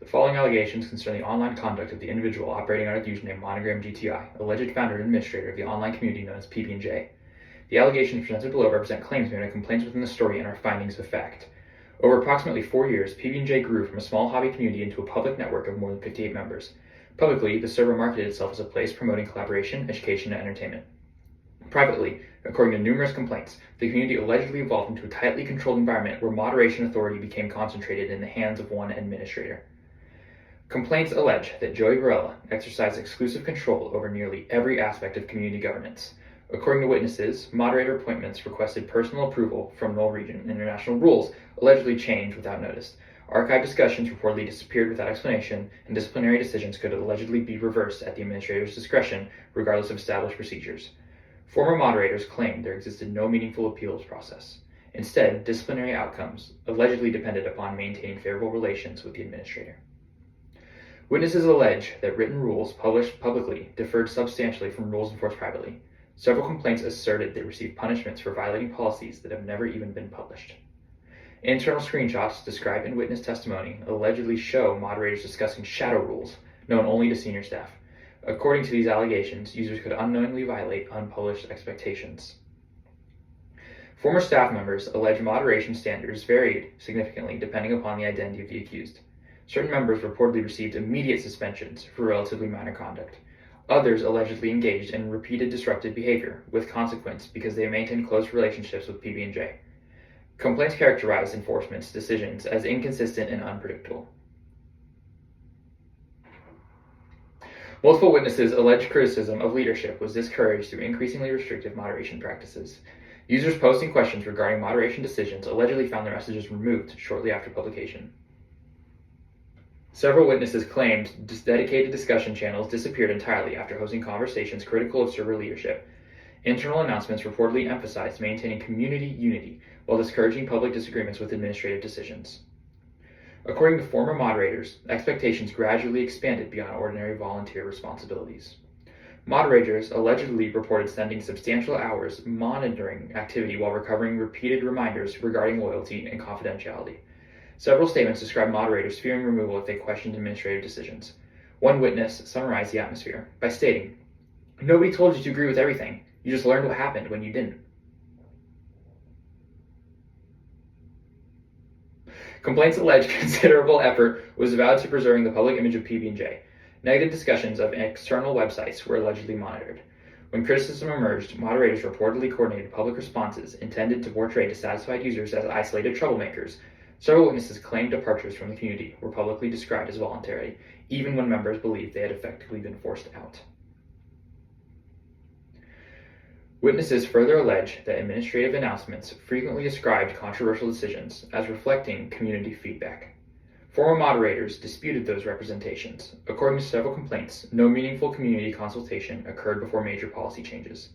The following allegations concern the online conduct of the individual operating under the username Monogram GTI, alleged founder and administrator of the online community known as PB&J. The allegations presented below represent claims made by complaints within the story and are findings of fact. Over approximately 4 years, PB&J grew from a small hobby community into a public network of more than 58 members. Publicly, the server marketed itself as a place promoting collaboration, education, and entertainment. Privately, according to numerous complaints, the community allegedly evolved into a tightly controlled environment where moderation authority became concentrated in the hands of one administrator. Complaints allege that Joey Varela exercised exclusive control over nearly every aspect of community governance. According to witnesses, moderator appointments requested personal approval from Knoll Region, and international rules allegedly changed without notice. Archived discussions reportedly disappeared without explanation, and disciplinary decisions could allegedly be reversed at the administrator's discretion, regardless of established procedures. Former moderators claimed there existed no meaningful appeals process. Instead, disciplinary outcomes allegedly depended upon maintaining favorable relations with the administrator. Witnesses allege that written rules published publicly differed substantially from rules enforced privately. Several complaints asserted they received punishments for violating policies that have never even been published. Internal screenshots described in witness testimony allegedly show moderators discussing shadow rules known only to senior staff. According to these allegations, users could unknowingly violate unpublished expectations. Former staff members allege moderation standards varied significantly depending upon the identity of the accused. Certain members reportedly received immediate suspensions for relatively minor conduct. Others allegedly engaged in repeated disruptive behavior, with consequence because they maintained close relationships with PB&J. Complaints characterized enforcement's decisions as inconsistent and unpredictable. Multiple witnesses alleged criticism of leadership was discouraged through increasingly restrictive moderation practices. Users posting questions regarding moderation decisions allegedly found their messages removed shortly after publication. Several witnesses claimed dedicated discussion channels disappeared entirely after hosting conversations critical of server leadership. Internal announcements reportedly emphasized maintaining community unity while discouraging public disagreements with administrative decisions. According to former moderators, expectations gradually expanded beyond ordinary volunteer responsibilities. Moderators allegedly reported spending substantial hours monitoring activity while recovering repeated reminders regarding loyalty and confidentiality. Several statements describe moderators fearing removal if they questioned administrative decisions. One witness summarized the atmosphere by stating, "Nobody told you to agree with everything. You just learned what happened when you didn't." Complaints allege considerable effort was devoted to preserving the public image of PB&J. Negative discussions of external websites were allegedly monitored. When criticism emerged, moderators reportedly coordinated public responses intended to portray dissatisfied users as isolated troublemakers. Several witnesses claimed departures from the community were publicly described as voluntary, even when members believed they had effectively been forced out. Witnesses further allege that administrative announcements frequently described controversial decisions as reflecting community feedback. Former moderators disputed those representations. According to several complaints, no meaningful community consultation occurred before major policy changes.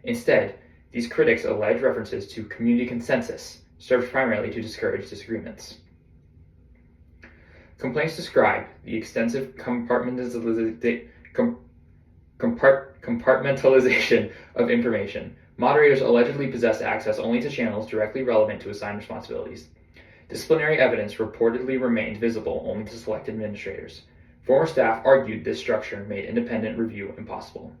Instead, these critics allege references to community consensus served primarily to discourage disagreements. Complaints describe the extensive compartmentalization of information. Moderators allegedly possessed access only to channels directly relevant to assigned responsibilities. Disciplinary evidence reportedly remained visible only to select administrators. Former staff argued this structure made independent review impossible.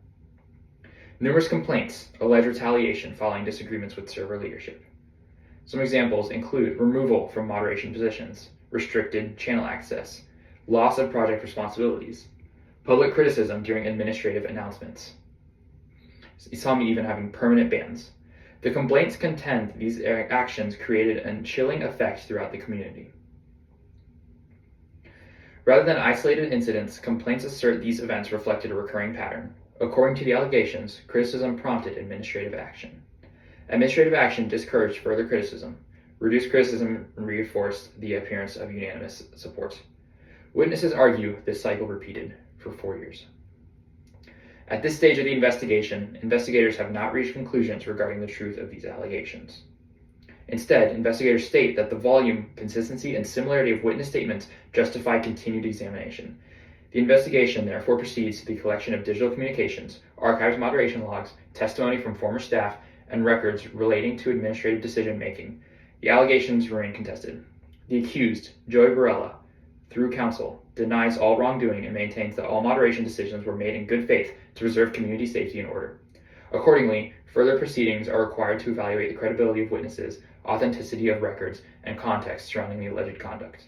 Numerous complaints allege retaliation following disagreements with server leadership. Some examples include removal from moderation positions, restricted channel access, loss of project responsibilities, public criticism during administrative announcements. Some even having permanent bans. The complaints contend these actions created a chilling effect throughout the community. Rather than isolated incidents, complaints assert these events reflected a recurring pattern. According to the allegations, criticism prompted administrative action. Administrative action discouraged further criticism. Reduced criticism reinforced the appearance of unanimous support. Witnesses argue this cycle repeated for 4 years. At this stage of the investigation, investigators have not reached conclusions regarding the truth of these allegations. Instead, investigators state that the volume, consistency, and similarity of witness statements justify continued examination. The investigation therefore proceeds to the collection of digital communications, archived moderation logs, testimony from former staff, and records relating to administrative decision-making. The allegations remain contested. The accused, Joey Varela, through counsel, denies all wrongdoing and maintains that all moderation decisions were made in good faith to preserve community safety and order. Accordingly, further proceedings are required to evaluate the credibility of witnesses, authenticity of records, and context surrounding the alleged conduct.